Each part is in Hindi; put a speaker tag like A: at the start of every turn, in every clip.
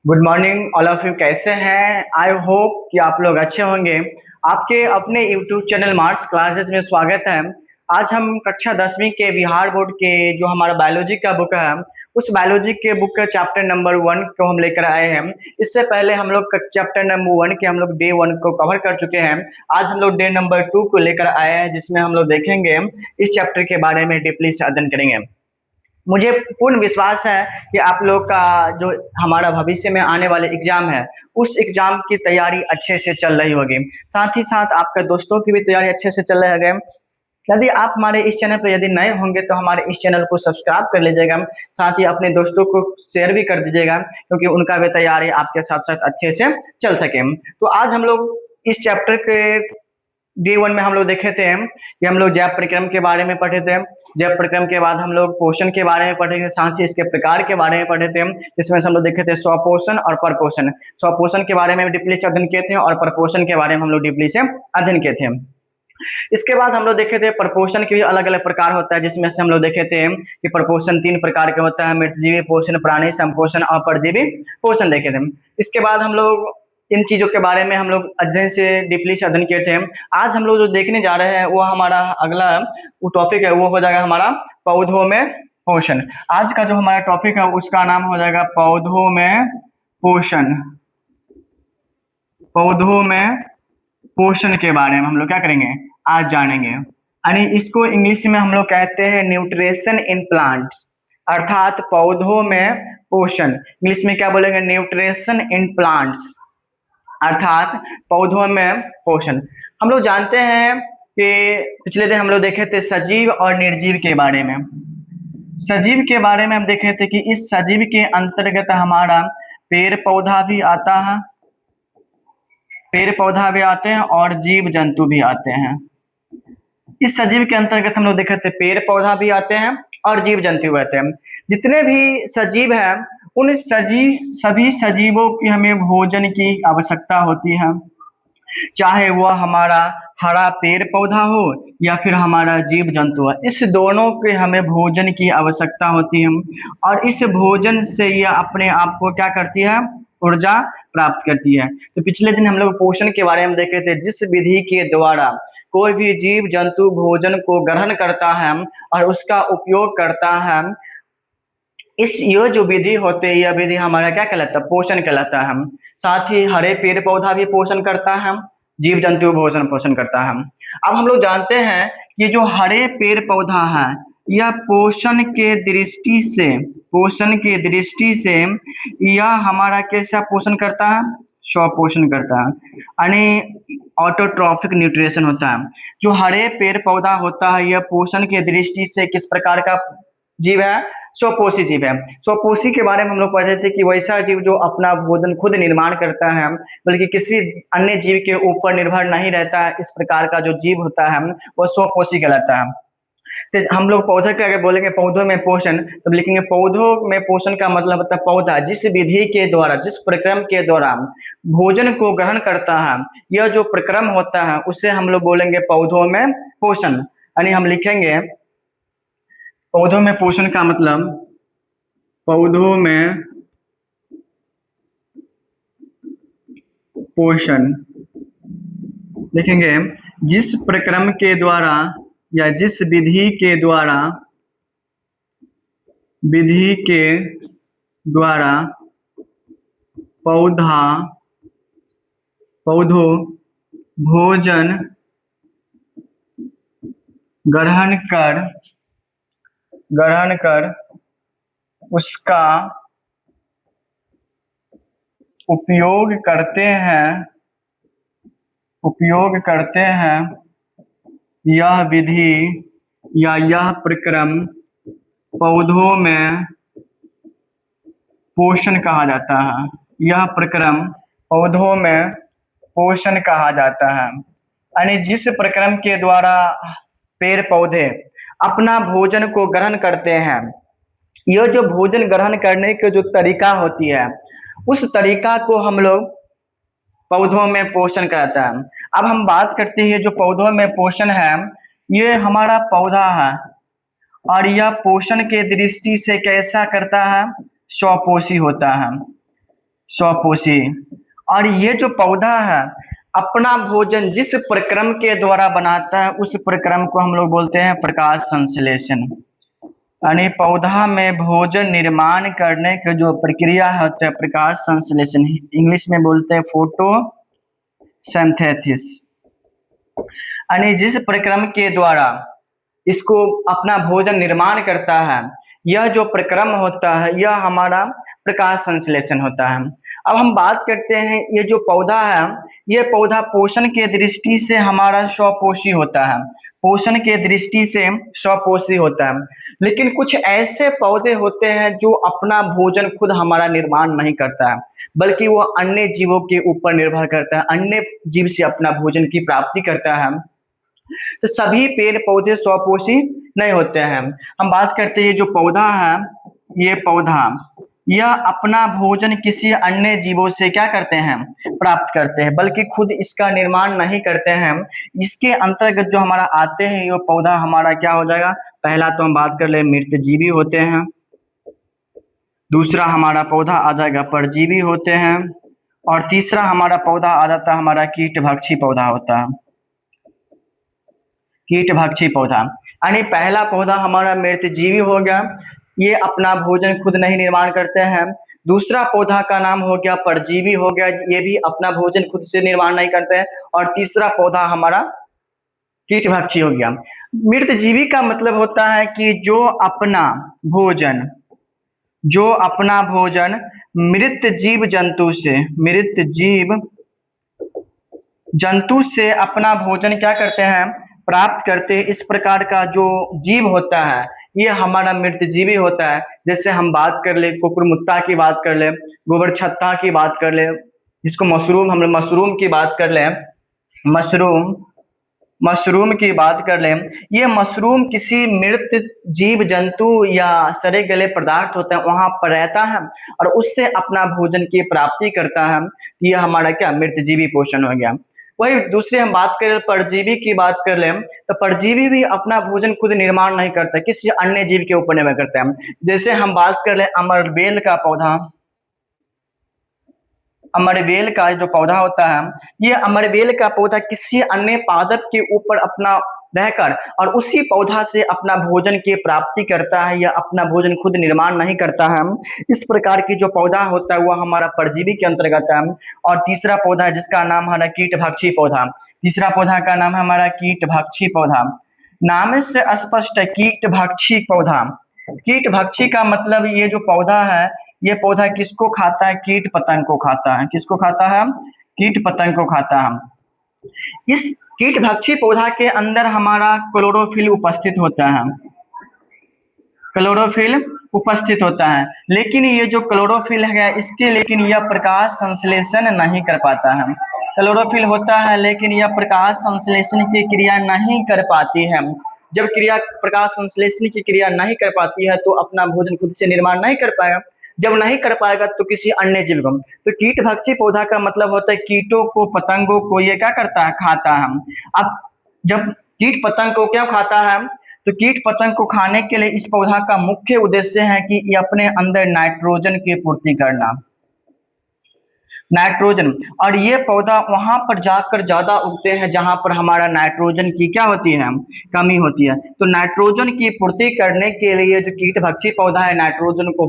A: Good morning all of you. कैसे हैं? आई होप कि आप लोग अच्छे होंगे। आपके अपने यूट्यूब चैनल मार्क्स क्लासेस में स्वागत है। आज हम कक्षा 10वीं के बिहार बोर्ड के जो हमारा बायोलॉजी का बुक है, उस बायोलॉजी के बुक का चैप्टर नंबर 1 को हम लेकर आए हैं। इससे पहले हम लोग चैप्टर नंबर 1 के हम लोग डे 1 को कवर कर चुके हैं। आज हम लोग डे नंबर 2 को लेकर आए हैं, जिसमें हम लोग देखेंगे इस चैप्टर के बारे में डीपली से अध्ययन करेंगे। मुझे पूर्ण विश्वास है कि आप लोग का जो हमारा भविष्य में आने वाले एग्जाम है, उस एग्जाम की तैयारी अच्छे से चल रही होगी। साथ ही साथ आपके दोस्तों की भी तैयारी अच्छे से चल रही होगी। यदि आप हमारे इस चैनल पर यदि नए होंगे तो हमारे इस चैनल को सब्सक्राइब कर लीजिएगा। साथ ही अपने दोस्तों को शेयर भी कर दीजिएगा, क्योंकि उनका भी तैयारी आपके साथ साथ अच्छे से चल सके। तो आज हम लोग इस चैप्टर के डे 1 में हम लोग देखे थे कि हम लोग जैव परिक्रम के बारे में पढ़े थे। जैव परिक्रम के बाद हम लोग पोषण के बारे में पढ़े थे, साथ ही इसके प्रकार के बारे में पढ़े थे, जिसमें से हम लोग देखे थे स्वपोषण और परपोषण। स्वपोषण के बारे में डीपली से अध्ययन किए थे और परपोषण के बारे में हम लोग डीपली से अध्ययन किए थे। इसके बाद हम लोग देखे थे परपोषण के भी अलग अलग प्रकार होता है, जिसमें से हम लोग देखे थे कि परपोषण 3 प्रकार के होता है: मृतजीवी पोषण, प्राणी संपोषण और परजीवी पोषण देखे थे। इसके बाद हम लोग इन चीजों के बारे में हम लोग अध्ययन से डीपली से अध्ययन किए थे। आज हम लोग जो देखने जा रहे हैं वो हमारा अगला टॉपिक है, वो हो जाएगा हमारा पौधों में पोषण। आज का जो हमारा टॉपिक है उसका नाम हो जाएगा पौधों में पोषण। पौधों में पोषण के बारे में हम लोग क्या करेंगे, आज जानेंगे। यानी इसको इंग्लिश में हम लोग कहते हैं न्यूट्रिशन इन प्लांट्स, अर्थात पौधों में पोषण। इंग्लिश में क्या बोलेंगे? न्यूट्रिशन इन प्लांट्स, अर्थात पौधों में पोषण। हम लोग जानते हैं कि पिछले दिन हम लोग देखे थे सजीव और निर्जीव के बारे में। सजीव के बारे में हम देखे थे कि इस सजीव के अंतर्गत हमारा पेड़ पौधा भी आता है, पेड़ पौधा भी आते हैं और जीव जंतु भी आते हैं। इस सजीव के अंतर्गत हम लोग देखे थे पेड़ पौधा भी आते हैं और जीव जंतु भी आते हैं। जितने भी सजीव हैं उन सभी सजीवों की हमें भोजन की आवश्यकता होती है, चाहे वह हमारा हरा पेड़ पौधा हो या फिर हमारा जीव जंतु है। इस दोनों के हमें भोजन की आवश्यकता होती है, और इस भोजन से यह अपने आप को क्या करती है? ऊर्जा प्राप्त करती है। तो पिछले दिन हम लोग पोषण के बारे में देखे थे, जिस विधि के द्वारा कोई भी जीव जंतु भोजन को ग्रहण करता है और उसका उपयोग करता है, यह जो विधि होती है, यह विधि हमारा क्या कहलाता है? पोषण कहलाता है। साथ ही हरे पेड़ पौधा भी पोषण करता है, जीव जंतु भोजन पोषण करता है। अब हम लोग जानते हैं कि जो हरे पेड़ पौधा है, यह पोषण के दृष्टि से यह हमारा कैसा पोषण करता है? स्वपोषण करता है, यानी ऑटोट्रॉफिक न्यूट्रिशन होता है। जो हरे पेड़ पौधा होता है, यह पोषण के दृष्टि से किस प्रकार का जीव है? स्वपोषी जीव है। स्वपोषी के बारे में हम लोग पढ़े थे कि वैसा जीव जो अपना भोजन खुद निर्माण करता है, बल्कि किसी अन्य जीव के ऊपर निर्भर नहीं रहता है। इस प्रकार का जो जीव होता है वह स्वपोषी कहलाता है। तो हम लोग पौधे के अगर बोलेंगे पौधों में पोषण, तब लिखेंगे पौधों में पोषण का मतलब होता है पौधा जिस विधि के द्वारा, जिस प्रक्रम के द्वारा भोजन को ग्रहण करता है, यह जो प्रक्रम होता है उसे हम लोग बोलेंगे पौधों में पोषण। यानी हम लिखेंगे पौधों में पोषण का मतलब पौधों में पोषण लिखेंगे जिस प्रक्रम के द्वारा या जिस विधि के द्वारा पौधों भोजन ग्रहण कर उसका उपयोग करते हैं, यह विधि या यह प्रक्रम पौधों में पोषण कहा जाता है। यह प्रक्रम पौधों में पोषण कहा जाता है। यानी जिस प्रक्रम के द्वारा पेड़ पौधे अपना भोजन को ग्रहण करते हैं, यह जो भोजन ग्रहण करने की जो तरीका होती है, उस तरीका को हम लोग पौधों में पोषण कहता है। अब हम बात करते हैं जो पौधों में पोषण है, ये हमारा पौधा है और यह पोषण के दृष्टि से कैसा करता है? स्वपोषी होता है। स्वपोषी। और ये जो पौधा है अपना भोजन जिस प्रक्रम के द्वारा बनाता है उस प्रक्रम को हम लोग बोलते हैं प्रकाश संश्लेषण। यानी पौधा में भोजन निर्माण करने की जो प्रक्रिया होता है प्रकाश संश्लेषण, इंग्लिश में बोलते हैं फोटोसिंथेसिस। यानी जिस प्रक्रम के द्वारा इसको अपना भोजन निर्माण करता है, यह जो प्रक्रम होता है यह हमारा प्रकाश संश्लेषण होता है। अब हम बात करते हैं ये जो पौधा है, ये पौधा पोषण के दृष्टि से हमारा स्वपोषी होता है, पोषण के दृष्टि से स्वपोषी होता है। लेकिन कुछ ऐसे पौधे होते हैं जो अपना भोजन खुद हमारा निर्माण नहीं करता है, बल्कि वो अन्य जीवों के ऊपर निर्भर करता है, अन्य जीव से अपना भोजन की प्राप्ति करता है। तो सभी पेड़ पौधे स्वपोषी नहीं होते हैं। हम बात करते हैं ये जो पौधा है, ये पौधा यह अपना भोजन किसी अन्य जीवों से क्या करते हैं, प्राप्त करते हैं, बल्कि खुद इसका निर्माण नहीं करते हैं। इसके अंतर्गत जो हमारा आते हैं ये पौधा हमारा क्या हो जाएगा, पहला तो हम बात कर ले मृतजीवी होते हैं, दूसरा हमारा पौधा आ जाएगा परजीवी होते हैं, और तीसरा हमारा पौधा आ जाता है हमारा कीटभक्षी पौधा होता है, कीटभक्षी पौधा। यानी पहला पौधा हमारा मृतजीवी हो गया, ये अपना भोजन खुद नहीं निर्माण करते हैं। दूसरा पौधा का नाम हो गया परजीवी हो गया, ये भी अपना भोजन खुद से निर्माण नहीं करते हैं। और तीसरा पौधा हमारा कीटभक्षी हो गया। मृतजीवी का मतलब होता है कि जो अपना भोजन मृत जीव जंतु से अपना भोजन क्या करते हैं, प्राप्त करते हैं। इस प्रकार का जो जीव होता है ये हमारा मृतजीवी होता है। जैसे हम बात कर ले कुकुरमुत्ता की बात कर ले, गोबर छत्ता की बात कर ले, जिसको मशरूम की बात कर ले, मशरूम की बात कर लें, ये मशरूम किसी मृत जीव जंतु या सड़े गले पदार्थ होते हैं वहां पर रहता है और उससे अपना भोजन की प्राप्ति करता है। ये हमारा क्या मृतजीवी पोषण हो गया। वही दूसरे हम बात करें परजीवी की बात कर लें, तो परजीवी भी अपना भोजन खुद निर्माण नहीं करता, किसी अन्य जीव के ऊपर निर्भर करता है। जैसे हम बात कर लें अमरबेल का पौधा, अमरबेल का जो पौधा होता है, ये अमरबेल का पौधा किसी अन्य पादप के ऊपर अपना रहकर और उसी पौधा से अपना भोजन की प्राप्ति करता है या अपना भोजन खुद निर्माण नहीं करता है। इस प्रकार की जो पौधा होता है वह हमारा परजीवी के अंतर्गत है। और तीसरा पौधा है जिसका नाम हमारा कीटभक्षी पौधा, तीसरा पौधा का नाम है हमारा कीटभक्षी पौधा। नाम से स्पष्ट है कीटभक्षी पौधा। कीटभक्षी का मतलब ये जो पौधा है, ये पौधा किसको खाता है, कीट पतंग को खाता है। किसको खाता है, कीट पतंग को खाता है। इस कीटभक्षी पौधा के अंदर हमारा क्लोरोफिल उपस्थित होता है, क्लोरोफिल उपस्थित होता है। लेकिन ये जो क्लोरोफिल है इसके लेकिन यह प्रकाश संश्लेषण नहीं कर पाता है। क्लोरोफिल होता है लेकिन यह प्रकाश संश्लेषण की क्रिया नहीं कर पाती है। जब प्रकाश संश्लेषण की क्रिया नहीं कर पाती है तो अपना भोजन खुद से निर्माण नहीं कर पाएगा। जब नहीं कर पाएगा तो किसी अन्य जीव को। तो कीटभक्षी पौधा का मतलब होता है कीटों को पतंगों को ये क्या करता है, खाता है। अब जब कीट पतंग को क्यों खाता है, तो कीट पतंग को खाने के लिए इस पौधा का मुख्य उद्देश्य है कि ये अपने अंदर नाइट्रोजन की पूर्ति करना, नाइट्रोजन। और ये पौधा वहां पर जाकर ज्यादा उगते हैं जहां पर हमारा नाइट्रोजन की क्या होती है, कमी होती है। तो नाइट्रोजन की पूर्ति करने के लिए जो कीटभक्षी पौधा है नाइट्रोजन को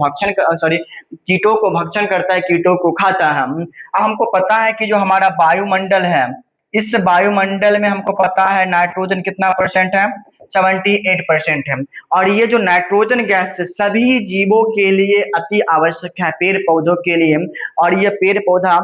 A: कीटों को भक्षण करता है, कीटों को खाता है। अब हमको पता है कि जो हमारा वायुमंडल है, इस वायुमंडल में हमको पता है नाइट्रोजन कितना परसेंट है, 78% है। और ये जो नाइट्रोजन गैस सभी जीवों के लिए अति आवश्यक है, पेड़ पौधों के लिए। और ये पेड़ पौधा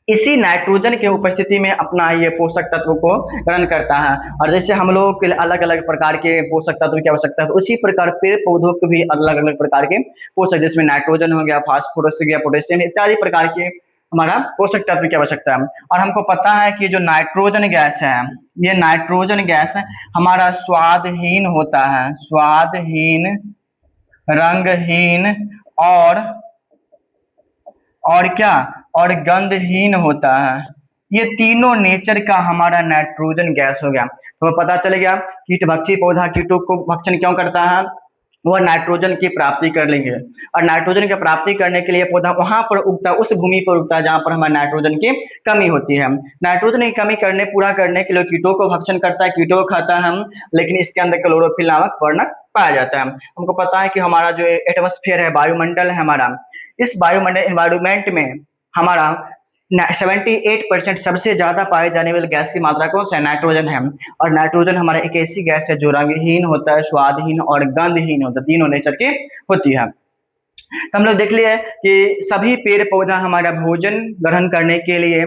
A: इसी नाइट्रोजन के उपस्थिति में अपना ये पोषक तत्व को ग्रहण करता है। और जैसे हम लोगों के अलग अलग प्रकार के पोषक तत्व की आवश्यकता है, तो उसी प्रकार पेड़ पौधों को भी अलग अलग प्रकार के पोषक, जिसमें नाइट्रोजन हो गया, फास्फोरस हो गया, पोटेशियम इत्यादि प्रकार के हमारा पोषक तत्व की आवश्यकता है। और हमको पता है कि जो नाइट्रोजन गैस है, ये नाइट्रोजन गैस हमारा स्वादहीन होता है, स्वादहीन, रंगहीन और क्या, और गंधहीन होता है। ये तीनों नेचर का हमारा नाइट्रोजन गैस हो गया। तो पता चल गया कीटभक्षी पौधा कीटों को भक्षण क्यों करता है, वह नाइट्रोजन की प्राप्ति कर लेंगे, और नाइट्रोजन की प्राप्ति करने के लिए पौधा वहां पर उगता है, उस भूमि पर उगता है जहां पर हमारे नाइट्रोजन की कमी होती है। नाइट्रोजन की कमी पूरा करने के लिए कीटों को भक्षण करता है, कीटों को खाता है हम, लेकिन इसके अंदर क्लोरोफिल नामक वर्णक पाया जाता है। हमको पता है कि हमारा जो एटमॉस्फेयर है, वायुमंडल है हमारा, इस वायुमंडल एनवायरमेंट में हमारा 78% सबसे ज्यादा पाए जाने वाली गैस की मात्रा कौन सा है? नाइट्रोजन है। और नाइट्रोजन हमारा एक ऐसी गैस है जो रंगहीन होता है, स्वादहीन और गंधहीन होता है, तीनों नेचर की होती है। तो हम लोग देख लिए कि सभी पेड़ पौधा हमारा भोजन ग्रहण करने के लिए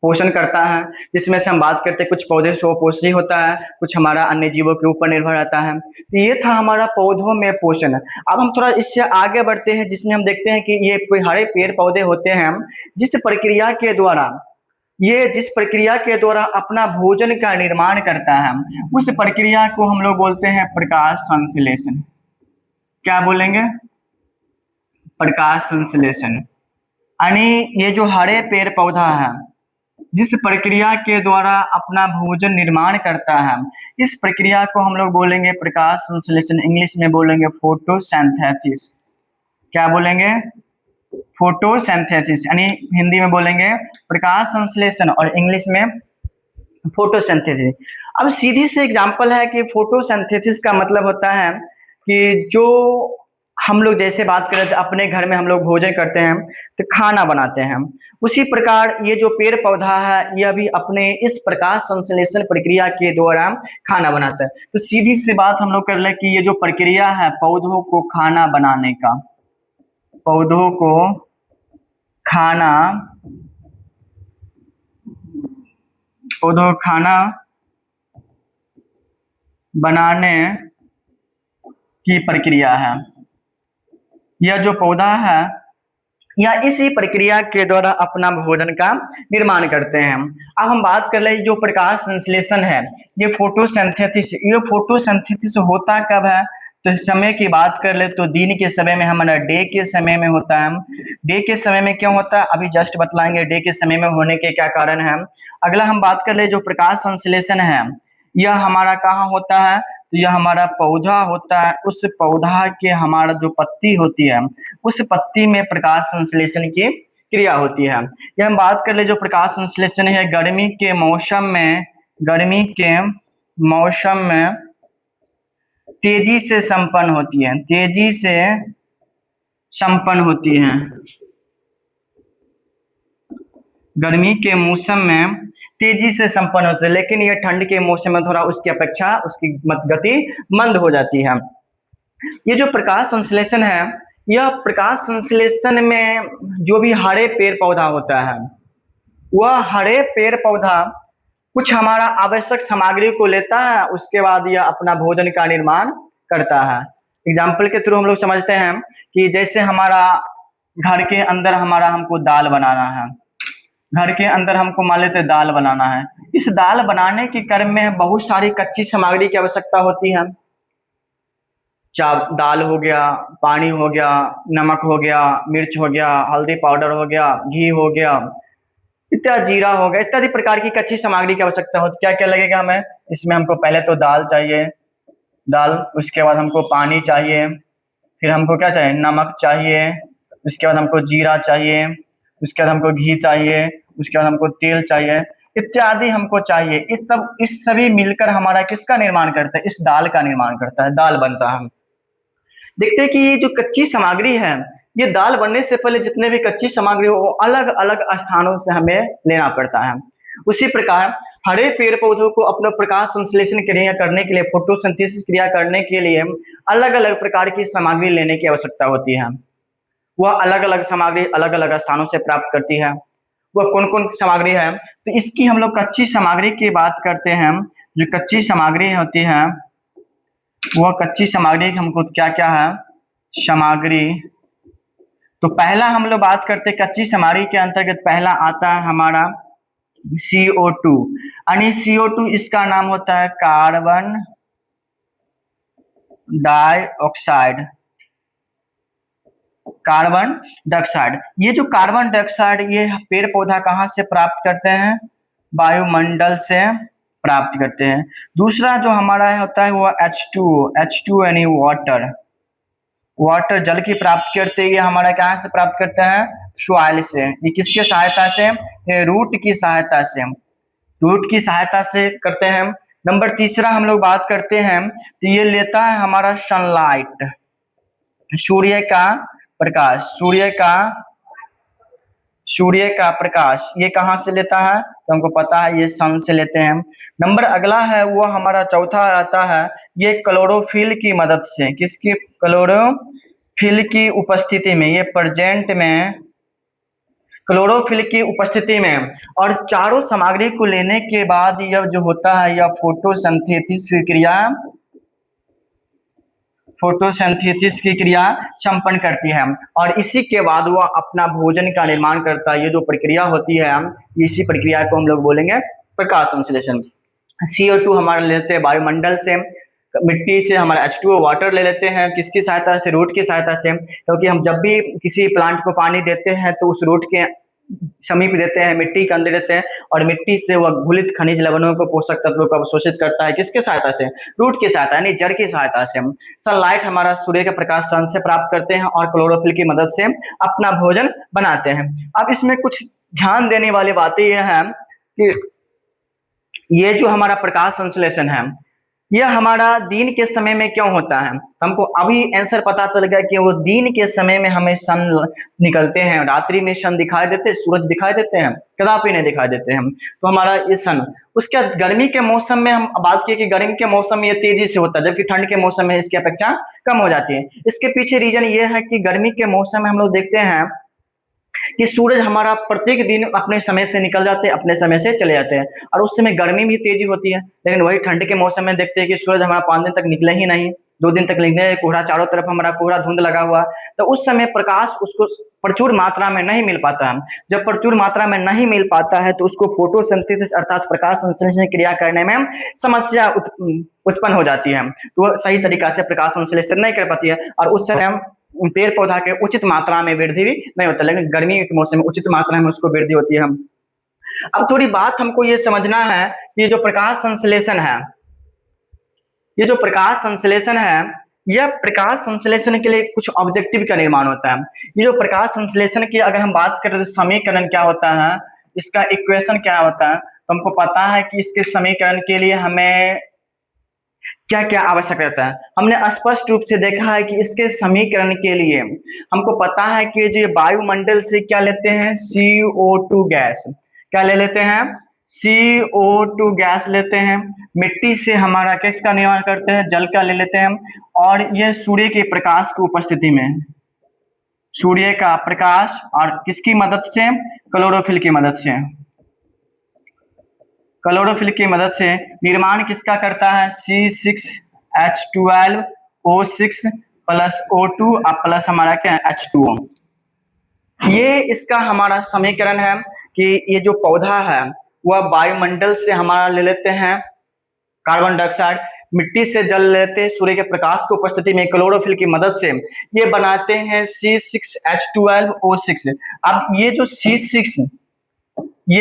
A: पोषण करता है, जिसमें से हम बात करते हैं कुछ पौधे स्वपोषी होता है, कुछ हमारा अन्य जीवों के ऊपर निर्भर रहता है। तो ये था हमारा पौधों में पोषण। अब हम थोड़ा इससे आगे बढ़ते हैं, जिसमें हम देखते हैं कि ये हरे पेड़ पौधे होते हैं जिस प्रक्रिया के द्वारा अपना भोजन का निर्माण करता है, उस प्रक्रिया को हम लोग बोलते हैं प्रकाश संश्लेषण। क्या बोलेंगे? प्रकाश संश्लेषण। यानी ये जो हरे पेड़ पौधा है, जिस प्रक्रिया के द्वारा अपना भोजन निर्माण करता है, इस प्रक्रिया को हम लोग बोलेंगे प्रकाश संश्लेषण। इंग्लिश में बोलेंगे फोटोसिंथेसिस। क्या बोलेंगे? फोटोसिंथेसिस। यानी हिंदी में बोलेंगे प्रकाश संश्लेषण और इंग्लिश में फोटोसिंथेसिस। अब सीधी से एग्जांपल है कि फोटोसिंथेसिस का मतलब होता है कि जो हम लोग जैसे बात करें तो अपने घर में हम लोग भोजन करते हैं तो खाना बनाते हैं, उसी प्रकार ये जो पेड़ पौधा है यह भी अपने इस प्रकाश संश्लेषण प्रक्रिया के द्वारा खाना बनाता है। तो सीधी सी बात हम लोग कर ले कि ये जो प्रक्रिया है पौधों को खाना बनाने का, पौधों को खाना बनाने की प्रक्रिया है, यह जो पौधा है या इसी प्रक्रिया के द्वारा अपना भोजन का निर्माण करते हैं। अब हम बात कर ले जो प्रकाश संश्लेषण है, ये फोटोसिंथेसिस होता कब है? तो समय की बात कर ले तो दिन के समय में, हमारा डे के समय में होता है। डे के समय में क्यों होता है अभी जस्ट बतलाएंगे, डे के समय में होने के क्या कारण है। अगला हम बात कर ले जो प्रकाश संश्लेषण है, यह हमारा कहाँ होता है? तो यह हमारा पौधा होता है, उस पौधा के हमारा जो पत्ती होती है, उस पत्ती में प्रकाश संश्लेषण की क्रिया होती है। यह हम बात कर ले जो प्रकाश संश्लेषण है गर्मी के मौसम में तेजी से संपन्न होती है, गर्मी के मौसम में तेजी से संपन्न होते हैं, लेकिन यह ठंड के मौसम में थोड़ा उसकी अपेक्षा उसकी गति मंद हो जाती है। ये जो प्रकाश संश्लेषण है, यह प्रकाश संश्लेषण में जो भी हरे पेड़ पौधा होता है, वह हरे पेड़ पौधा कुछ हमारा आवश्यक सामग्री को लेता है, उसके बाद यह अपना भोजन का निर्माण करता है। एग्जाम्पल के थ्रू हम लोग समझते हैं कि जैसे हमारा घर के अंदर हमको दाल बनाना है, घर के अंदर हमको मान लेते दाल बनाना है। इस दाल बनाने के क्रम में बहुत सारी कच्ची सामग्री की आवश्यकता होती है। दाल हो गया, पानी हो गया, नमक हो गया, मिर्च हो गया, हल्दी पाउडर हो गया, घी हो गया, इत्यादि, जीरा हो गया, इत्यादि प्रकार की कच्ची सामग्री की आवश्यकता होती है। क्या क्या लगेगा हमें इसमें? हमको पहले तो दाल चाहिए, उसके बाद हमको पानी चाहिए, फिर हमको क्या चाहिए? नमक चाहिए, उसके बाद हमको जीरा चाहिए, उसके बाद हमको घी चाहिए, उसके बाद हमको तेल चाहिए, इत्यादि हमको चाहिए। इस सभी मिलकर हमारा किसका निर्माण करता है? इस दाल का निर्माण करता है, दाल बनता है। देखते हैं कि ये जो कच्ची सामग्री है, ये दाल बनने से पहले जितने भी कच्ची सामग्री हो अलग अलग स्थानों से हमें लेना पड़ता है। उसी प्रकार हरे पेड़ पौधों को अपना प्रकाश संश्लेषण क्रिया करने के लिए, फोटोसिंथेसिस क्रिया करने के लिए अलग अलग प्रकार की सामग्री लेने की आवश्यकता होती है। वह अलग अलग सामग्री अलग अलग स्थानों से प्राप्त करती है। वह कौन कौन सामग्री है? तो इसकी हम लोग कच्ची सामग्री की बात करते हैं। जो कच्ची सामग्री होती है, वह कच्ची सामग्री हमको क्या क्या है? सामग्री। तो पहला हम लोग बात करते हैं कच्ची सामग्री के अंतर्गत पहला आता है हमारा CO2। यानी CO2 इसका नाम होता है कार्बन डाइऑक्साइड। ये जो कार्बन डाइऑक्साइड ये पेड़ पौधा कहाँ से प्राप्त करते हैं? वायुमंडल से प्राप्त करते हैं। दूसरा जो हमारा होता है वो H2O यानी वाटर। वाटर जल की प्राप्ति करते हैं, ये हमारा कहाँ से प्राप्त करता है? सॉइल से। ये किसके सहायता से? रूट की सहायता से। रूट की सहायता से करते हैं। नंबर तीसरा हम लोग बात करते हैं तो ये लेता है हमारा सनलाइट, सूर्य का प्रकाश। सूर्य का प्रकाश ये कहाँ से लेता है? तो हमको पता है ये सन से लेते हैं। नंबर अगला है वो हमारा चौथा आता है, ये क्लोरोफिल की मदद से। किसकी? क्लोरोफिल की उपस्थिति में, ये प्रेजेंट में क्लोरोफिल की उपस्थिति में। और चारों सामग्री को लेने के बाद यह जो होता है यह फोटोसिंथेसिस की क्रिया संपन्न करती है और इसी के बाद वह अपना भोजन का निर्माण करता है। ये जो प्रक्रिया होती है इसी प्रक्रिया को हम लोग बोलेंगे प्रकाश संश्लेषण। CO2 हमारा लेते हैं वायुमंडल से, मिट्टी से हमारा H2O वाटर ले लेते हैं। किसकी सहायता से? रूट की सहायता से। क्योंकि हम जब भी किसी प्लांट को पानी देते हैं तो उस रूट के समीप देते हैं, मिट्टी के अंदर देते हैं और मिट्टी से वह घुलित खनिज लवणों को, पोषक तत्वों को अवशोषित करता है। किसके सहायता से? रूट की सहायता यानी जड़ की सहायता से। सनलाइट हमारा सूर्य का प्रकाश सन से प्राप्त करते हैं और क्लोरोफिल की मदद से अपना भोजन बनाते हैं। अब इसमें कुछ ध्यान देने वाली बातें यह है कि ये जो हमारा प्रकाश संश्लेषण है यह हमारा दिन के समय में क्यों होता है? हमको अभी आंसर पता चल गया कि वो दिन के समय में हमें सन निकलते हैं, रात्रि में सन दिखाई देते, सूरज दिखाई देते हैं, कदापि नहीं दिखाई देते हैं। तो हमारा ये सन, उसके गर्मी के मौसम में हम बात किए कि गर्मी के मौसम में ये तेजी से होता है जबकि ठंड के मौसम में इसकी अपेक्षा कम हो जाती है। इसके पीछे रीजन ये है कि गर्मी के मौसम में हम लोग देखते हैं कि सूरज हमारा प्रत्येक दिन अपने समय से निकल जाते हैं, अपने समय से चले जाते हैं और उस समय गर्मी भी तेजी होती है। लेकिन वही ठंड के मौसम में देखते हैं कि सूरज हमारा 5 दिन तक निकले ही नहीं, 2 दिन तक निकले, कोहरा चारों तरफ हमारा कोहरा धुंध लगा हुआ। तो उस समय प्रकाश उसको प्रचुर मात्रा में नहीं मिल पाता है। जब प्रचुर मात्रा में नहीं मिल पाता है तो उसको फोटोसिंथेसिस अर्थात प्रकाश संश्लेषण क्रिया करने में समस्या उत्पन्न हो जाती है। तो वह सही तरीका से प्रकाश संश्लेषण नहीं कर पाती है और उस समय पेड़ पौधा के उचित मात्रा में वृद्धि भी नहीं होता। लेकिन गर्मी के मौसम में उचित मात्रा में उसको वृद्धि होती है। अब थोड़ी बात हमको ये समझना है कि ये जो प्रकाश संश्लेषण है, यह प्रकाश संश्लेषण के लिए कुछ ऑब्जेक्टिव का निर्माण होता है। ये जो प्रकाश संश्लेषण की अगर हम बात करें तो समीकरण क्या होता है, इसका इक्वेशन क्या होता है, तो हमको पता है कि इसके समीकरण के लिए हमें क्या क्या आवश्यक रहता है। हमने स्पष्ट रूप से देखा है कि इसके समीकरण के लिए हमको पता है कि जो वायुमंडल से क्या लेते हैं, CO2 गैस। क्या ले लेते हैं? CO2 गैस लेते हैं। मिट्टी से हमारा किसका निर्माण करते हैं? जल का ले लेते हैं। और यह सूर्य के प्रकाश की उपस्थिति में, सूर्य का प्रकाश और किसकी मदद से? क्लोरोफिल की मदद से। क्लोरोफिल की मदद से निर्माण किसका करता है? C6H12O6 प्लस O2 और प्लस हमारा क्या है? H2O। ये इसका हमारा समीकरण है कि ये जो पौधा है वह वायुमंडल से हमारा ले लेते हैं कार्बन डाइऑक्साइड, मिट्टी से जल लेते हैं, सूर्य के प्रकाश की उपस्थिति में क्लोरोफिल की मदद से ये बनाते हैं C6H12O6। अब ये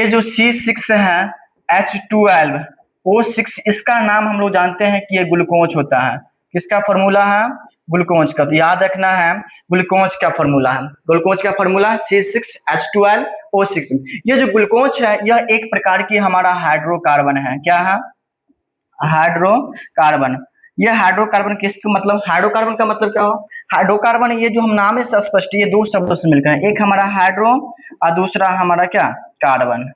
A: जो C6 है H12O6, इसका नाम हम लोग जानते हैं कि ये ग्लूकोज होता है। किसका फॉर्मूला है? ग्लूकोज का। तो याद रखना है ग्लूकोज का फॉर्मूला है। ग्लूकोज का फॉर्मूला C6H12O6। ये जो ग्लूकोज है यह एक प्रकार की हमारा हाइड्रोकार्बन है। क्या है? हाइड्रोकार्बन। यह हाइड्रोकार्बन किसका मतलब? हाइड्रोकार्बन का मतलब क्या हो? हाइड्रोकार्बन ये जो हम नाम से स्पष्ट, ये दो शब्दों से मिलकर है, एक हमारा हाइड्रो और दूसरा हमारा क्या? कार्बन।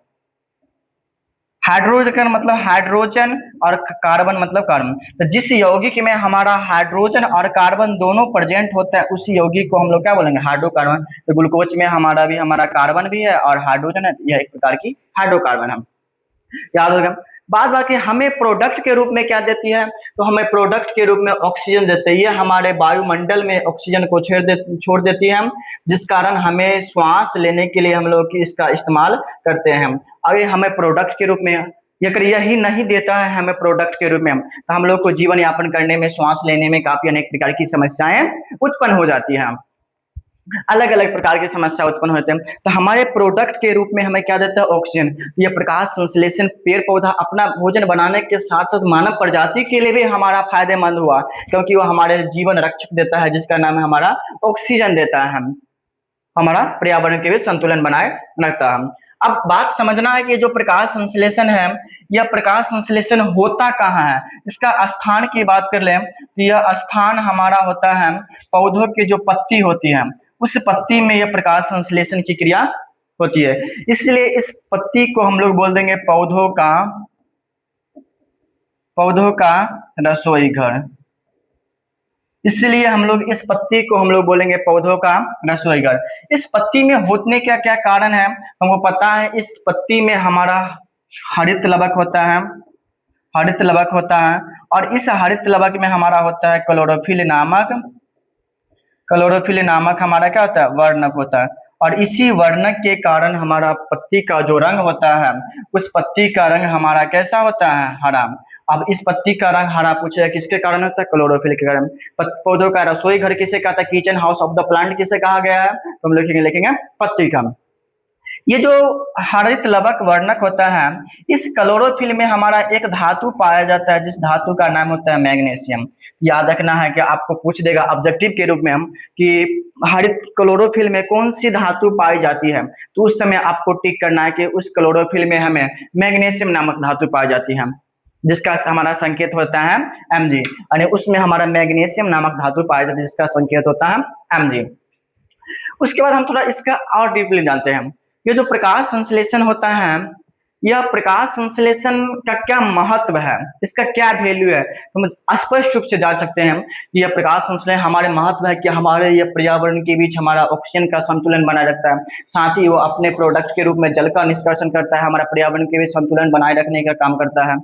A: हाइड्रोजन मतलब हाइड्रोजन और कार्बन मतलब कार्बन। तो जिस यौगिक में हमारा हाइड्रोजन और कार्बन दोनों प्रेजेंट होता है उस यौगिक को हम लोग क्या बोलेंगे? हाइड्रोकार्बन। तो ग्लूकोज में हमारा कार्बन भी है और हाइड्रोजन है, यह एक प्रकार की हाइड्रोकार्बन है। याद होगा। बाद बाकी हमें प्रोडक्ट के रूप में क्या देती है? तो हमें प्रोडक्ट के रूप में ऑक्सीजन देते हैं। ये हमारे वायुमंडल में ऑक्सीजन को छोड़ देती है, जिस कारण हमें श्वास लेने के लिए हम लोग इसका इस्तेमाल करते हैं। अब ये हमें प्रोडक्ट के रूप में यही नहीं देता है हमें प्रोडक्ट के रूप में, तो हम लोग को जीवन यापन करने में, श्वास लेने में काफी अनेक प्रकार की समस्याएं उत्पन्न हो जाती हैं। अलग अलग प्रकार की समस्या उत्पन्न होते हैं। तो हमारे प्रोडक्ट के रूप में हमें क्या देता है, ऑक्सीजन। यह प्रकाश संश्लेषण पेड़ पौधा अपना भोजन बनाने के साथ साथ मानव प्रजाति के लिए भी हमारा फायदेमंद हुआ, क्योंकि वो हमारे जीवन रक्षक देता है, जिसका नाम है हमारा ऑक्सीजन देता है, हमारा पर्यावरण के भी संतुलन बनाए रखता है। अब बात समझना है कि जो प्रकाश संश्लेषण है, यह प्रकाश संश्लेषण होता कहाँ है। इसका स्थान की बात कर लें तो यह स्थान हमारा होता है पौधों की जो पत्ती होती है, उस पत्ती में यह प्रकाश संश्लेषण की क्रिया होती है। इसलिए इस पत्ती को हम लोग बोल देंगे पौधों का रसोई घर। इसलिए हम लोग इस पत्ती को हम लोग बोलेंगे पौधों का रसोई घर। इस पत्ती में होने का क्या कारण है, हमको पता है। इस पत्ती में हमारा हरित लवक होता है, हरित लवक होता है, और इस हरित लवक में हमारा होता है क्लोरोफिल नामक हमारा क्या होता है, वर्णक होता है। और इसी वर्णक के कारण हमारा पत्ती का जो रंग होता है, उस पत्ती का रंग हमारा कैसा होता है, हरा। अब इस पत्ती का रंग हरा पूछे किसके कारण होता है, क्लोरोफिल के कारण। पौधों का रसोई घर किसे कहता है, kitchen house of the plant किसे कहा गया है, तो हम लिखेंगे पत्ती का। ये जो हरित लवक वर्णक होता है, इस क्लोरोफिल में हमारा एक धातु पाया जाता है, जिस धातु का नाम होता है मैग्नीशियम। याद रखना है कि आपको पूछ देगा ऑब्जेक्टिव के रूप में हम कि हरित क्लोरोफिल में कौन सी धातु पाई जाती है, तो उस समय आपको टिक करना है कि उस क्लोरोफिल में हमें मैग्नीशियम नामक धातु पाई जाती है, जिसका हमारा संकेत होता है Mg। यानी उसमें हमारा मैग्नीशियम नामक धातु पाया जाता है, जिसका संकेत होता है Mg। उसके बाद हम थोड़ा इसका और डीपली जानते हैं। ये जो प्रकाश संश्लेषण होता है, यह प्रकाश संश्लेषण का क्या महत्व है, इसका क्या वैल्यू है, तो हम स्पष्ट रूप से जान सकते हैं कि यह प्रकाश संश्लेषण हमारे महत्व है कि हमारे यह पर्यावरण के बीच हमारा ऑक्सीजन का संतुलन बनाए रखता है। साथ ही वो अपने प्रोडक्ट के रूप में जल का निष्कर्षण करता है, हमारा पर्यावरण के बीच संतुलन बनाए रखने का काम करता है।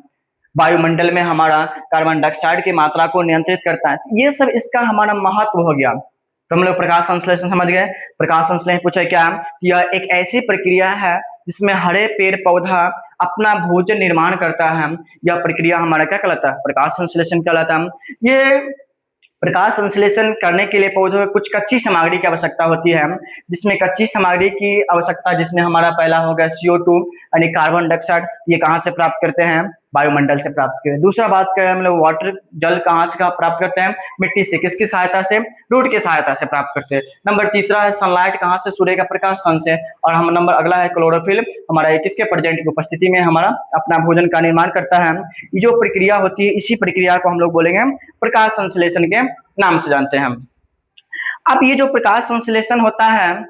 A: वायुमंडल में हमारा कार्बन डाइऑक्साइड की मात्रा को नियंत्रित करता है। ये सब इसका हमारा महत्व हो गया। तो हम लोग प्रकाश संश्लेषण समझ गए। प्रकाश संश्लेषण पूछा क्या, यह एक ऐसी प्रक्रिया है जिसमें हरे पेड़ पौधा अपना भोजन निर्माण करता है। यह प्रक्रिया हमारा क्या कहलाता है, प्रकाश संश्लेषण कहलाता है। ये प्रकाश संश्लेषण करने के लिए पौधों में कुछ कच्ची सामग्री की आवश्यकता होती है, जिसमें कच्ची सामग्री की आवश्यकता, जिसमें हमारा पहला होगा CO2 यानी कार्बन डाइऑक्साइड। ये कहाँ से प्राप्त करते हैं, वायुमंडल से प्राप्त करते हैं। दूसरा बात करें हम लोग वाटर, जल कहाँ से प्राप्त करते हैं, मिट्टी से। किसकी सहायता से, रूट की सहायता से प्राप्त करते हैं। नंबर तीसरा है सनलाइट, कहाँ से, सूर्य का प्रकाश, सन से। और हम नंबर अगला है क्लोरोफिल, हमारा किसके प्रेजेंट की उपस्थिति में हमारा अपना भोजन का निर्माण करता है। ये जो प्रक्रिया होती है, इसी प्रक्रिया को हम लोग बोलेंगे प्रकाश संश्लेषण के नाम से जानते हैं। अब ये जो प्रकाश संश्लेषण होता है,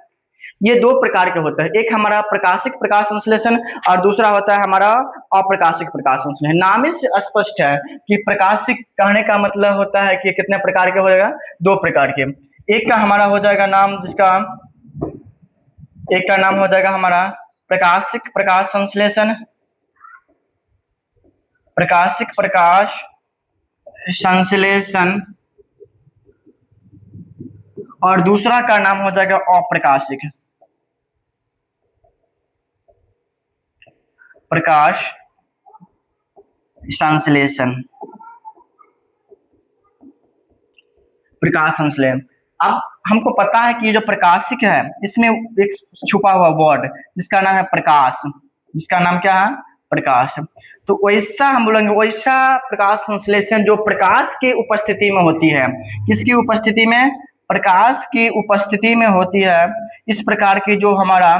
A: ये दो प्रकार के होते हैं। एक हमारा प्रकाशिक प्रकाश संश्लेषण और दूसरा होता है हमारा अप्रकाशिक प्रकाश संश्लेषण। नाम ही से स्पष्ट है कि प्रकाशिक कहने का मतलब होता है कि कितने प्रकार के हो जाएगा, दो प्रकार के। एक का हमारा हो जाएगा नाम, एक का नाम हो जाएगा हमारा प्रकाशिक प्रकाश संश्लेषण, प्रकाशिक प्रकाश संश्लेषण, और दूसरा का नाम हो जाएगा अप्रकाशिक प्रकाश संश्लेषण, प्रकाश संश्लेषण। अब हमको पता है कि ये जो प्रकाशिक है, इसमें एक छुपा हुआ वर्ड जिसका नाम है प्रकाश, जिसका नाम क्या है, प्रकाश। तो वैसा हम बोलेंगे, वैसा प्रकाश संश्लेषण जो प्रकाश की उपस्थिति में होती है। किसकी उपस्थिति में, प्रकाश की उपस्थिति में होती है। इस प्रकार की जो हमारा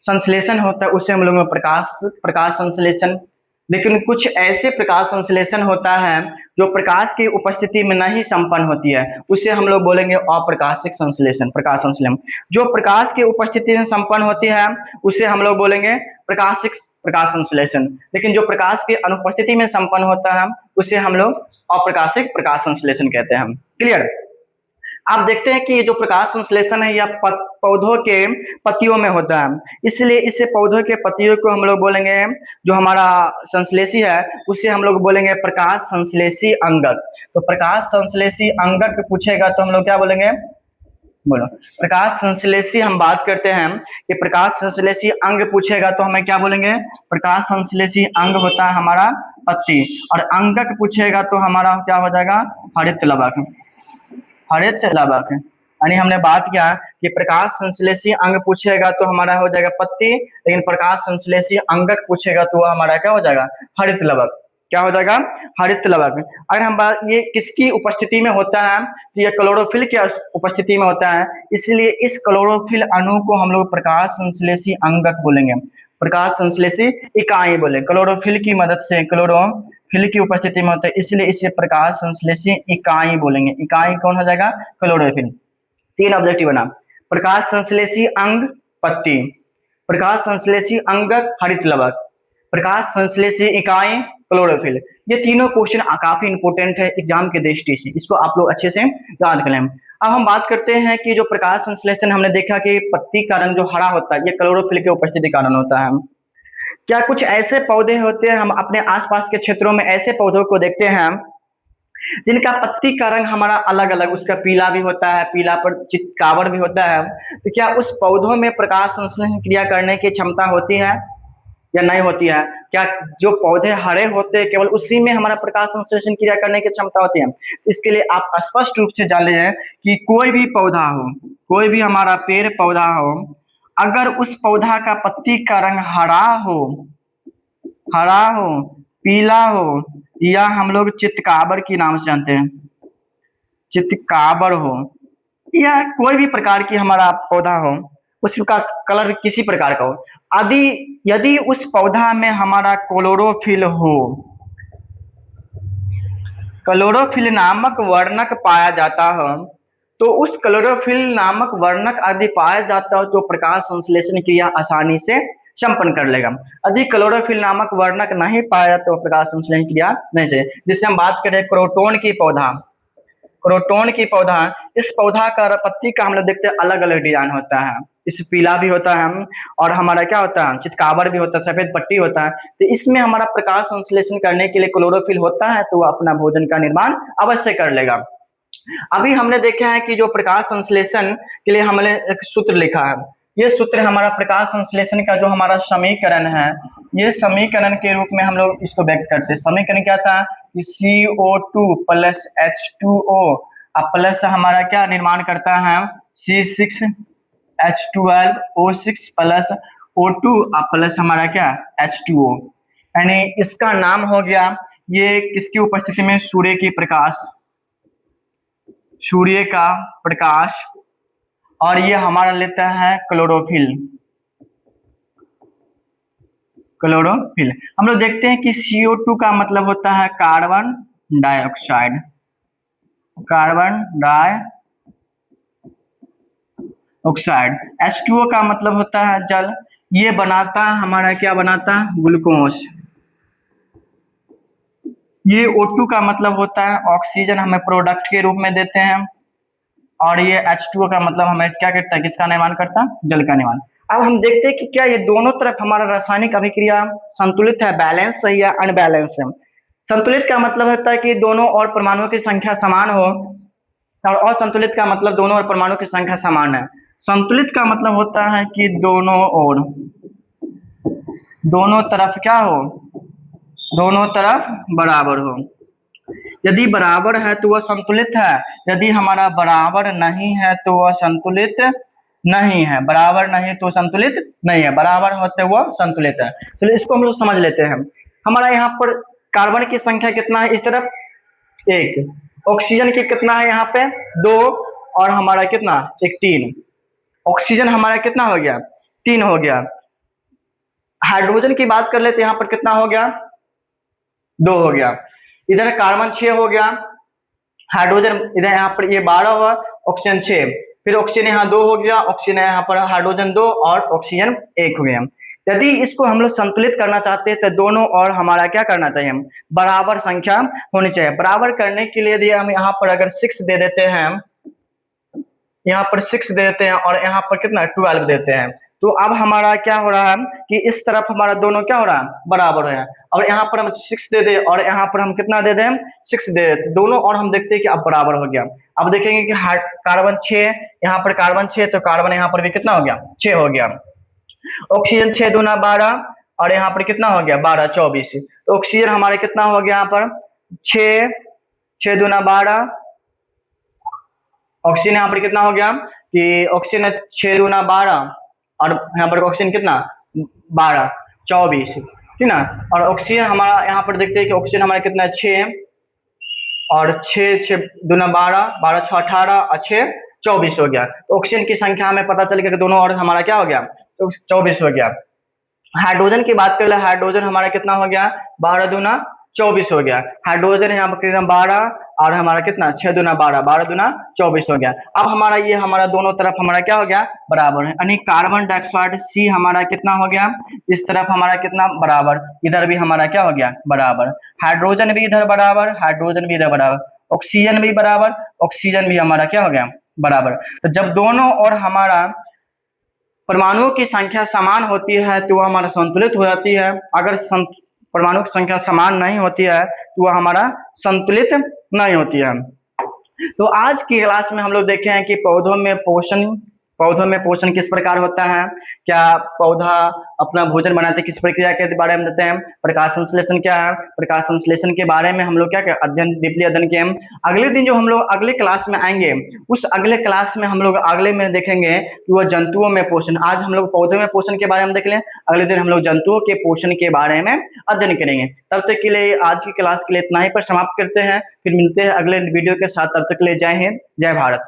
A: संश्लेषण होता है उसे हम लोग प्रकाश संश्लेषण। लेकिन कुछ ऐसे प्रकाश संश्लेषण होता है जो प्रकाश की उपस्थिति में नहीं संपन्न होती है, उसे हम लोग बोलेंगे अप्रकाशिक संश्लेषण, प्रकाश संश्लेषण। जो प्रकाश की उपस्थिति में संपन्न होती है उसे हम लोग बोलेंगे प्रकाशिक प्रकाश संश्लेषण। लेकिन जो प्रकाश की अनुपस्थिति में संपन्न होता है उसे हम लोग अप्रकाशिक प्रकाश संश्लेषण कहते हैं। क्लियर। आप देखते हैं कि ये जो प्रकाश संश्लेषण है यह पौधों के पत्तियों में होता है, इसलिए इसे पौधों के पत्तियों को हम लोग बोलेंगे, जो हमारा संश्लेषी है उसे हम लोग बोलेंगे प्रकाश संश्लेषी अंगक। तो प्रकाश संश्लेषी अंगक पूछेगा तो हम लोग क्या बोलेंगे, बोलो प्रकाश संश्लेषी। हम बात करते हैं कि प्रकाश संश्लेषी अंग पूछेगा तो हमें क्या बोलेंगे, प्रकाश संश्लेषी अंग होता है हमारा पत्ती, और अंगक पूछेगा तो हमारा क्या हो जाएगा, हरित लवक। हरित लवक। यानी हमने बात किया कि प्रकाश संश्लेषी अंग पूछेगा तो हमारा हो जाएगा पत्ती, लेकिन प्रकाश संश्लेषी अंगक पूछेगा तो हमारा क्या हो जाएगा, हरित लवक। क्या हो जाएगा, हरित लवक। अगर हम बात ये किसकी उपस्थिति में होता है, तो ये क्लोरोफिल की उपस्थिति में होता है, इसलिए इस क्लोरोफिल अणु को हम लोग प्रकाश संश्लेषी अंगक बोलेंगे, प्रकाश संश्लेषी इकाई बोले। क्लोरोफिल की मदद से, क्लोरोफिल की उपस्थिति में होता है, इसलिए इसे प्रकाश संश्लेषी इकाई बोलेंगे। इकाई कौन हो जाएगा, क्लोरोफिल। तीन ऑब्जेक्टिव बना, प्रकाश संश्लेषी अंग पत्ती, प्रकाश संश्लेषी अंगक हरित लवक, प्रकाश संश्लेषी इकाई क्लोरोफिल। ये तीनों क्वेश्चन काफी इंपोर्टेंट है एग्जाम के दृष्टि से, इसको आप लोग अच्छे से याद कर लें। अब हम बात करते हैं कि जो प्रकाश संश्लेषण, हमने देखा कि पत्ती का रंग जो हरा होता है ये क्लोरोफिल की उपस्थिति के कारण होता है। क्या कुछ ऐसे पौधे होते हैं, हम अपने आसपास के क्षेत्रों में ऐसे पौधों को देखते हैं जिनका पत्ती का रंग हमारा अलग अलग, उसका पीला भी होता है, पीला पर चितकावर भी होता है, तो क्या उस पौधों में प्रकाश संश्लेषण क्रिया करने की क्षमता होती है या नहीं होती है? क्या जो पौधे हरे होते हैं केवल उसी में हमारा प्रकाश संश्लेषण क्रिया करने की क्षमता होती है? इसके लिए आप स्पष्ट रूप से जान लीजिए कि कोई भी पौधा हो, कोई भी हमारा पेड़ पौधा हो, अगर उस पौधा का पत्ती का रंग हरा हो, पीला हो, या हम लोग चितकाबर की नाम से जानते हैं, चितकाबर हो, या कोई भी प्रकार की हमारा पौधा हो, उसका कलर किसी प्रकार का हो, यदि उस पौधा में हमारा क्लोरोफिल हो, क्लोरोफिल नामक वर्णक पाया जाता हो, तो उस क्लोरोफिल नामक वर्णक यदि पाया जाता हो तो प्रकाश संश्लेषण क्रिया आसानी से संपन्न कर लेगा। यदि क्लोरोफिल नामक वर्णक नहीं पाया तो प्रकाश संश्लेषण क्रिया नहीं चाहिए। जिससे हम बात करें क्रोटोन की पौधा, क्रोटोन की पौधा, इस पौधा का पत्ती का हम लोग देखते हैं अलग अलग डिजाइन होता है, इस पीला भी होता है और हमारा क्या होता है, चितकाबर भी होता है, सफेद पट्टी होता है। तो इसमें हमारा प्रकाश संश्लेषण करने के लिए क्लोरोफिल होता है, तो वो अपना भोजन का निर्माण अवश्य कर लेगा। अभी हमने देखा है कि जो प्रकाश संश्लेषण के लिए हमने एक सूत्र लिखा है, ये सूत्र हमारा प्रकाश संश्लेषण का जो हमारा समीकरण है, ये समीकरण के रूप में हम लोग इसको व्यक्त करते हैं। समीकरण क्या था कि CO2 प्लस H2O प्लस हमारा क्या निर्माण करता है, C6H12O6 प्लस O2 प्लस हमारा क्या H2O, यानी इसका नाम हो गया, ये किसकी उपस्थिति में, सूर्य की प्रकाश, सूर्य का प्रकाश, और ये हमारा लेता है क्लोरोफिल, क्लोरोफिल। हम लोग देखते हैं कि CO2 का मतलब होता है carbon dioxide, carbon dioxide. H2O का मतलब होता है जल, ये बनाता है हमारा क्या बनाता है, ग्लूकोज। ये O2 का मतलब होता है ऑक्सीजन, हमें प्रोडक्ट के रूप में देते हैं, और ये H2O का मतलब हमें क्या करता है, किसका निर्माण करता है, जल का निर्माण। अब हम देखते हैं कि क्या ये दोनों तरफ हमारा रासायनिक अभिक्रिया संतुलित है, बैलेंस है या अनबैलेंस है। संतुलित का मतलब होता है कि दोनों और परमाणुओं की संख्या समान हो, और असंतुलित का मतलब दोनों और परमाणुओं की संख्या समान है। संतुलित का मतलब होता है कि दोनों तरफ क्या हो, दोनों तरफ बराबर हो। यदि बराबर है तो वह संतुलित है, यदि हमारा बराबर नहीं है तो वह संतुलित नहीं है, बराबर नहीं तो संतुलित नहीं है, बराबर होते वह संतुलित है। चलिए इसको हम लोग समझ लेते हैं। हमारा यहाँ पर कार्बन की संख्या कितना है, इस तरफ 1, ऑक्सीजन की कितना है यहाँ पे 2, और हमारा कितना 1 3, ऑक्सीजन हमारा कितना हो गया 3 हो गया। हाइड्रोजन की बात कर लेते यहाँ पर कितना हो गया 2 हो गया, इधर कार्बन 6 हो गया, हाइड्रोजन इधर यहाँ पर ये 12 हुआ, ऑक्सीजन 6, फिर ऑक्सीजन यहाँ 2 हो गया, ऑक्सीजन यहाँ पर हाइड्रोजन 2 और ऑक्सीजन 1 हो गया। यदि इसको हम लोग संतुलित करना चाहते हैं तो दोनों और हमारा क्या करना चाहिए, बराबर संख्या होनी चाहिए। बराबर करने के लिए यदि हम यहाँ पर अगर 6 दे देते हैं, यहाँ पर 6 देते हैं और यहाँ पर कितना 12 देते हैं, तो अब हमारा क्या हो रहा है कि इस तरफ हमारा दोनों क्या हो रहा है, बराबर है। और यहाँ पर हम 6 दे दे और यहाँ पर हम कितना दे दें 6 दे दे, दोनों और हम देखते हैं कि अब बराबर हो गया। अब देखेंगे कि कार्बन 6, यहाँ पर कार्बन 6, तो कार्बन यहाँ पर भी कितना हो गया 6 हो गया। ऑक्सीजन 6 दूना 12, और यहाँ पर कितना हो गया 12 24, तो ऑक्सीजन हमारे कितना हो गया यहाँ पर 6 6 दूना 12, ऑक्सीजन यहाँ पर कितना हो गया कि ऑक्सीजन 6 दूना 12 और यहाँ पर ऑक्सीजन कितना 12 24, ठीक ना। और ऑक्सीजन हमारा यहाँ पर देखते हैं कि ऑक्सीजन हमारा कितना है 6 और 6 दूना 12, 12 6 18 और 6 24 हो गया। तो ऑक्सीजन की संख्या हमें पता चल गया कि दोनों और हमारा क्या हो गया, तो 24 हो गया। हाइड्रोजन की बात कर ले, हाइड्रोजन हमारा कितना हो गया 12 दूना 24 हो गया। हाइड्रोजन यहाँ पर 12 और हमारा कितना 6 दूना 12, 12 दूना 24 हो गया। अब हमारा ये हमारा दोनों तरफ हमारा क्या हो गया बराबर है, यानी कार्बन डाइऑक्साइड सी हमारा कितना हो गया, इस तरफ हमारा कितना बराबर, इधर भी हमारा क्या हो गया बराबर। हाइड्रोजन भी इधर बराबर, हाइड्रोजन भी इधर बराबर, ऑक्सीजन भी बराबर, ऑक्सीजन भी हमारा क्या हो गया बराबर। तो जब दोनों और हमारा परमाणुओं की संख्या समान होती है तो वह हमारा संतुलित हो जाती है। अगर परमाणु की संख्या समान नहीं होती है तो वह हमारा संतुलित नहीं होती है। तो आज की क्लास में हम लोग देखे हैं कि पौधों में पोषण किस प्रकार होता है, क्या पौधा अपना भोजन बनाते किस प्रक्रिया के बारे में देते हैं, प्रकाश संश्लेषण क्या है, प्रकाश संश्लेषण के बारे में हम लोग क्या अध्ययन डीपली अध्ययन किए। अगले दिन जो हम लोग अगले क्लास में आएंगे उस अगले क्लास में हम लोग अगले में देखेंगे कि वह जंतुओं में पोषण। आज हम लोग पौधों में पोषण के बारे में देख लें, अगले दिन हम लोग जंतुओं के पोषण के बारे में अध्ययन करेंगे। तब तक के लिए आज की क्लास के लिए इतना ही पर समाप्त करते हैं, फिर मिलते हैं अगले वीडियो के साथ। तब तक के लिए जय हिंद, जय भारत।